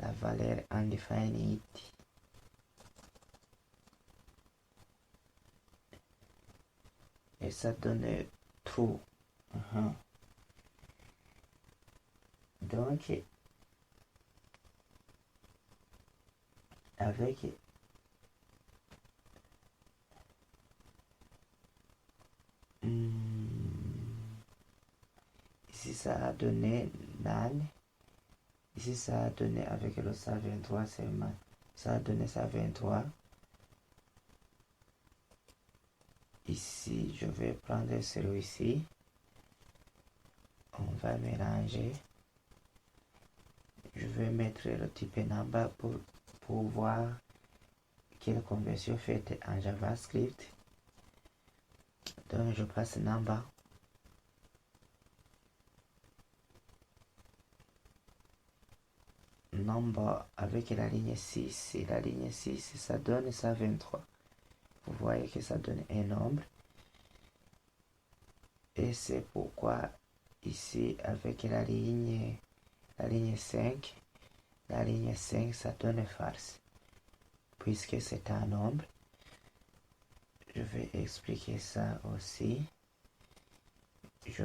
la valeur undefined. Et ça donne true. Donc, avec ici ça a donné none. Ici ça a donné avec le 123 seulement. Ça a donné 123. Ici je vais prendre celui-ci. On va mélanger. Je vais mettre le type number pour voir quelle conversion faite en JavaScript. Donc je passe number. Number avec la ligne 6. Et la ligne 6, ça donne 123. Vous voyez que ça donne un nombre. Et c'est pourquoi ici avec la ligne 5, la ligne 5 ça donne false. Puisque c'est un nombre. Je vais expliquer ça aussi. Je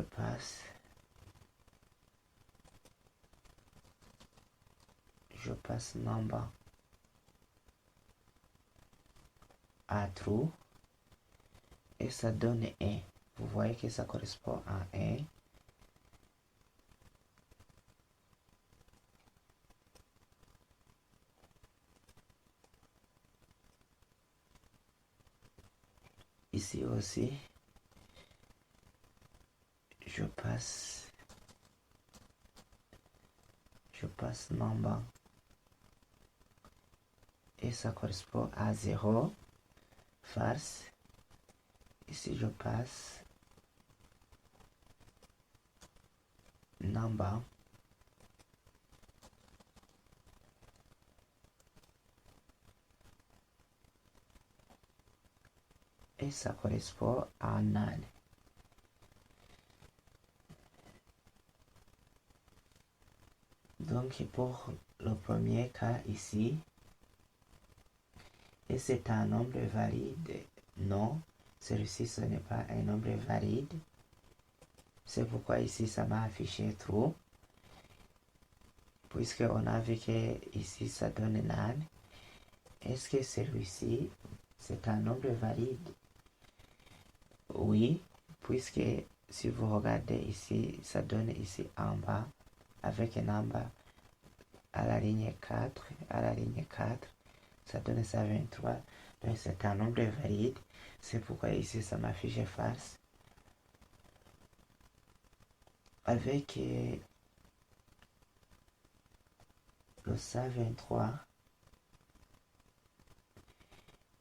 passe number à true et ça donne 1. Vous voyez que ça correspond à 1. Ici aussi, je passe number et ça correspond à 0, false. Ici je passe number et ça correspond à null. Donc pour le premier cas ici, et c'est un nombre valide, non, celui-ci ce n'est pas un nombre valide. C'est pourquoi ici ça m'a affiché true. Puisqu'on a vu que ici ça donne null. Est-ce que celui-ci c'est un nombre valide? Oui, puisque si vous regardez ici, ça donne ici en bas avec un number à la ligne 4, ça donne 123. Donc c'est un nombre valide. C'est pourquoi ici ça m'affiche false. Avec le 123,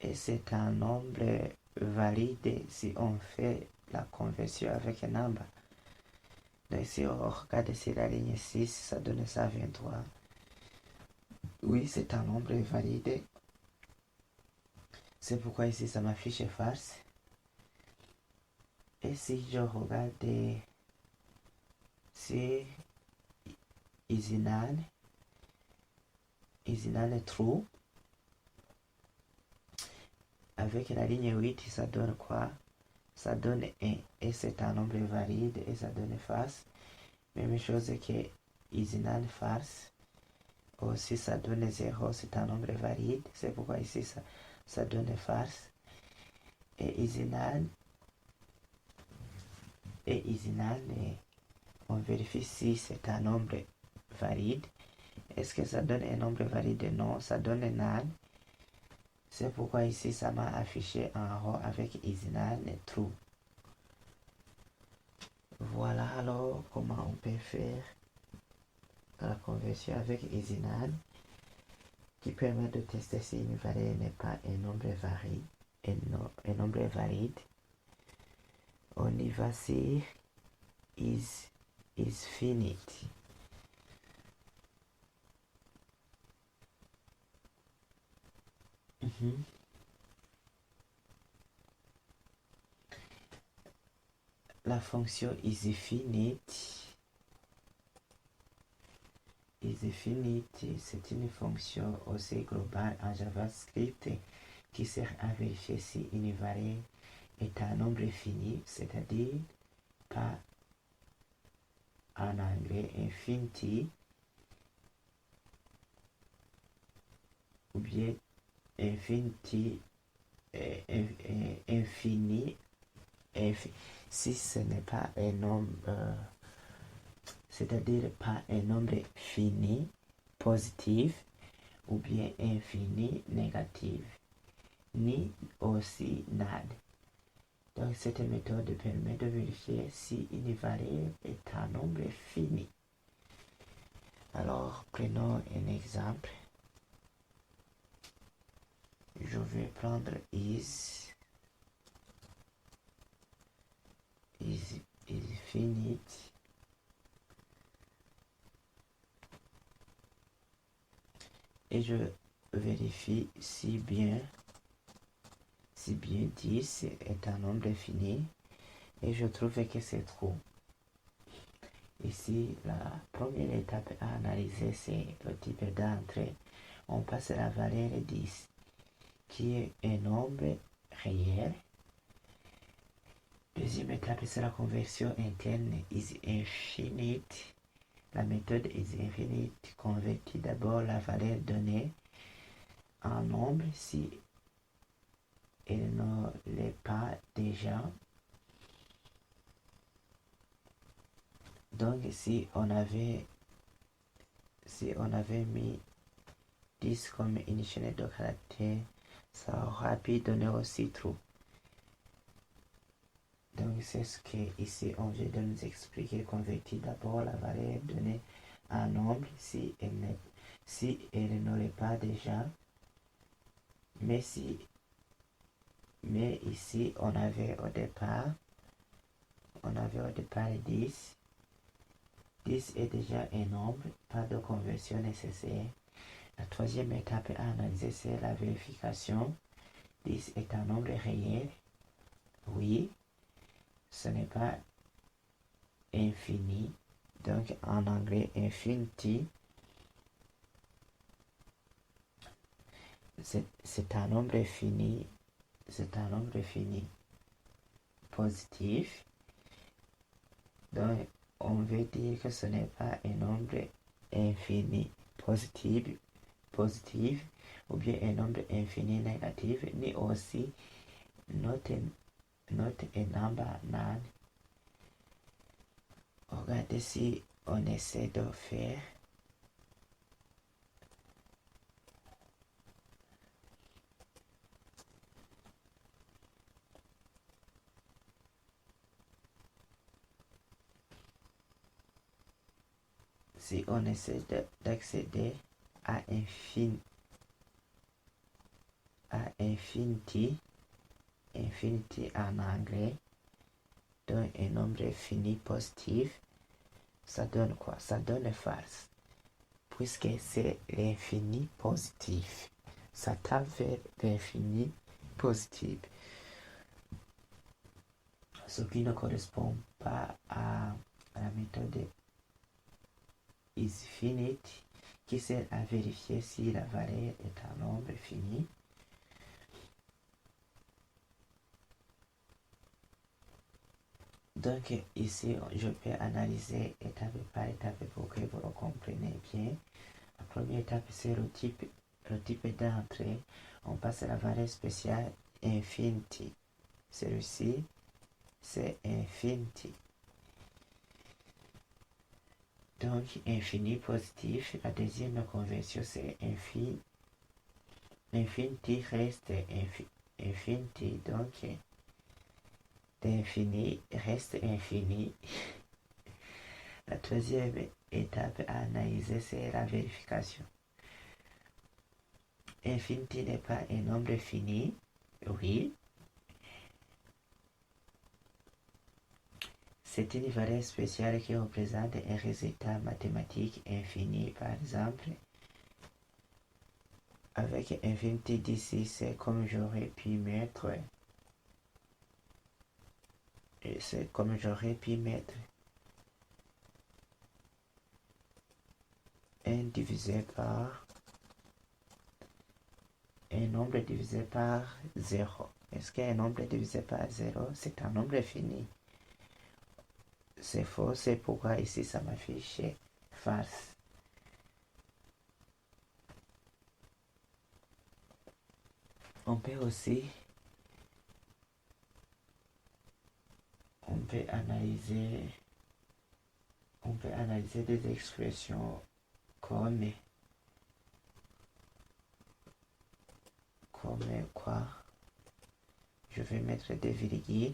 et c'est un nombre valide si on fait la conversion avec un number. Donc si on regarde ici la ligne 6, ça donne 123. Oui, c'est un nombre valide. C'est pourquoi ici ça m'affiche false. Et si je regarde c'est is null true. Avec la ligne 8, ça donne quoi? Ça donne 1. Et c'est un nombre valide et ça donne false. Même chose que is null false. Aussi ça donne 0, c'est un nombre valide. C'est pourquoi ici ça donne false. Et is null, on vérifie si c'est un nombre valide. Est-ce que ça donne un nombre valide? Non, ça donne null. C'est pourquoi ici ça m'a affiché en haut avec is null true. Voilà alors comment on peut faire la conversion avec is null qui permet de tester si une valeur n'est pas un nombre valide. On y va sur is finite. La fonction is finite EasyFinity, c'est une fonction aussi globale en JavaScript qui sert à vérifier si une variable est un nombre fini, c'est-à-dire pas en anglais infinity ou bien infinity infini, si ce n'est pas un nombre, c'est-à-dire pas un nombre fini positif ou bien infini négatif, ni aussi NaN. Donc cette méthode permet de vérifier si une variable est un nombre fini. Alors prenons un exemple. Je vais prendre infinite et je vérifie si bien 10 est un nombre fini et je trouve que c'est trop. Ici, la première étape à analyser, c'est le type d'entrée. On passe la valeur 10, qui est un nombre réel. Deuxième étape, c'est la conversion interne isInfinite. La méthode isInfinite convertit d'abord la valeur donnée en nombre si elle ne l'est pas déjà. Donc si on avait mis 10 comme une chaîne de caractères, ça aura pu donner aussi true. Donc c'est ce que ici on vient de nous expliquer. Convertir d'abord la valeur donnée en nombre si elle ne l'est pas déjà. Mais ici on avait au départ 10. 10 est déjà un nombre, pas de conversion nécessaire. La troisième étape à analyser, c'est la vérification. 10 est un nombre réel. Oui, ce n'est pas infini. Donc en anglais, infinity, c'est un nombre fini. C'est un nombre fini positif. Donc on veut dire que ce n'est pas un nombre infini positif ou bien un nombre infini négatif, ni aussi not a number NaN. Regardez si on essaie de faire si on essaie d'accéder à infinity en anglais, donc un nombre fini positif, ça donne quoi? Ça donne false, puisque c'est l'infini positif. Ça tend vers l'infini positif, ce qui ne correspond pas à la méthode isInfinite qui sert à vérifier si la valeur est un nombre fini. Donc ici, je peux analyser étape par étape pour que vous le compreniez bien. La première étape, c'est le type d'entrée. On passe à la valeur spéciale infinity. Celui-ci, c'est infinity. Donc, infini positif. La deuxième conversion, c'est infinity reste infinity. Donc, l'infini reste infini. La troisième étape à analyser, c'est la vérification. Infinity n'est pas un nombre fini. Oui. C'est une valeur spéciale qui représente un résultat mathématique infini. Par exemple, avec infinity d'ici, c'est comme j'aurais pu mettre. un nombre divisé par 0. Est-ce qu'un nombre divisé par 0, c'est un nombre fini? C'est faux, c'est pourquoi ici ça m'affiche false. On peut aussi analyser des expressions comme quoi. Je vais mettre des virgules.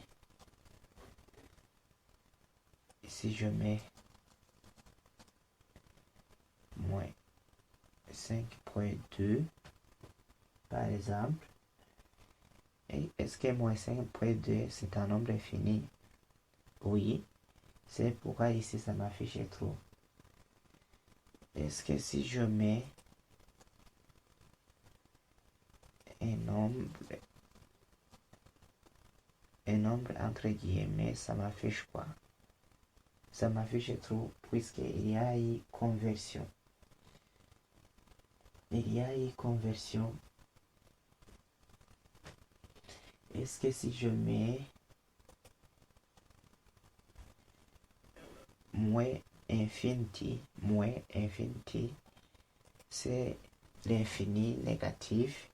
Ici je mets moins 5.2 par exemple. Et est-ce que moins 5.2 c'est un nombre fini? Oui, c'est pourquoi ici ça m'affiche true. Est-ce que si je mets un nombre entre guillemets, ça m'affiche quoi? Ça m'affiche true puisqu'il y a eu conversion. Il y a eu conversion. Est-ce que si je mets moins infinity, c'est l'infini négatif,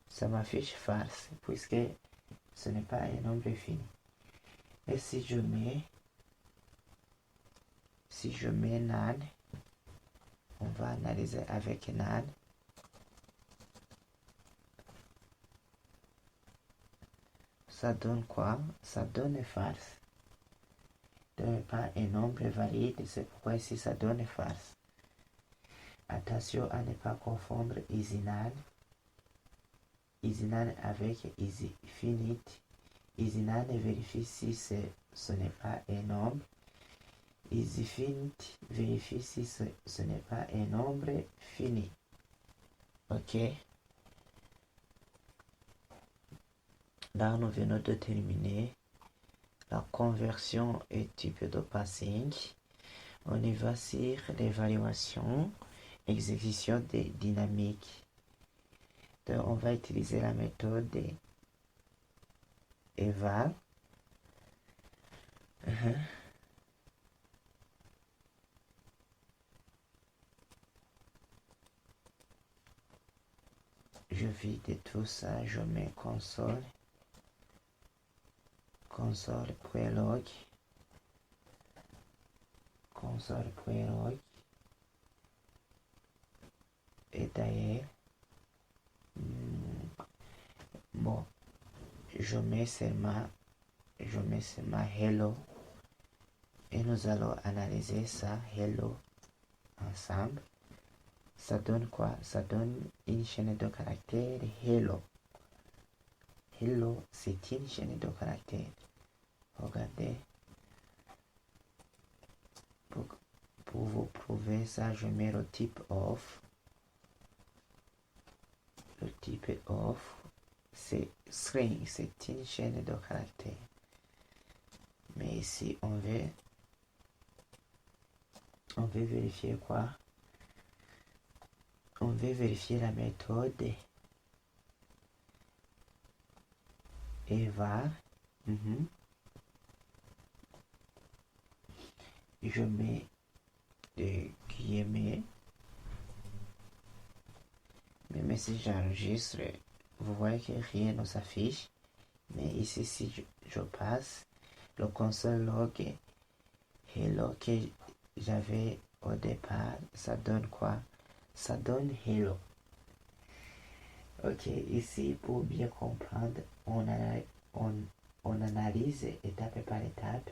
ça m'affiche false puisque ce n'est pas un nombre fini. Et si je mets NaN, on va analyser avec NaN. Ça donne quoi? Ça donne false. Ce n'est pas un nombre valide, c'est pourquoi ici ça donne false. Attention à ne pas confondre EasyNaN avec EasyFinite. EasyNaN vérifie si ce n'est pas un nombre. EasyFinite vérifie si ce n'est pas un nombre fini. Ok. Là, nous venons de terminer la conversion et type de passing. On y va sur l'évaluation, exécution des dynamiques. Donc, on va utiliser la méthode eval. Je vide tout ça, je mets console.log. Et d'ailleurs, bon, je mets seulement hello et nous allons analyser ça hello ensemble. Ça donne quoi? Ça donne une chaîne de caractères hello. Hello, c'est une chaîne de caractères. Regardez. Pour vous prouver ça, je mets le type off. Le type off, c'est string, c'est une chaîne de caractères. Mais ici, on veut vérifier quoi? On veut vérifier la méthode eval. Je mets des guillemets. Même si j'enregistre, vous voyez que rien ne s'affiche. Mais ici, si je passe le console log hello que j'avais au départ, ça donne quoi? Ça donne hello. Ok, ici pour bien comprendre, on analyse étape par étape.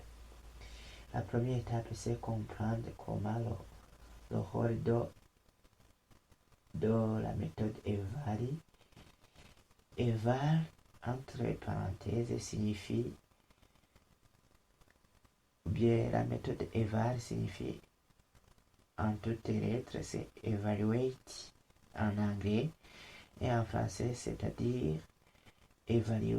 La première étape, c'est comprendre comment le rôle de la méthode eval. Eval, entre parenthèses, signifie, ou bien la méthode eval signifie en toutes les lettres, c'est evaluate en anglais et en français, c'est-à-dire évaluer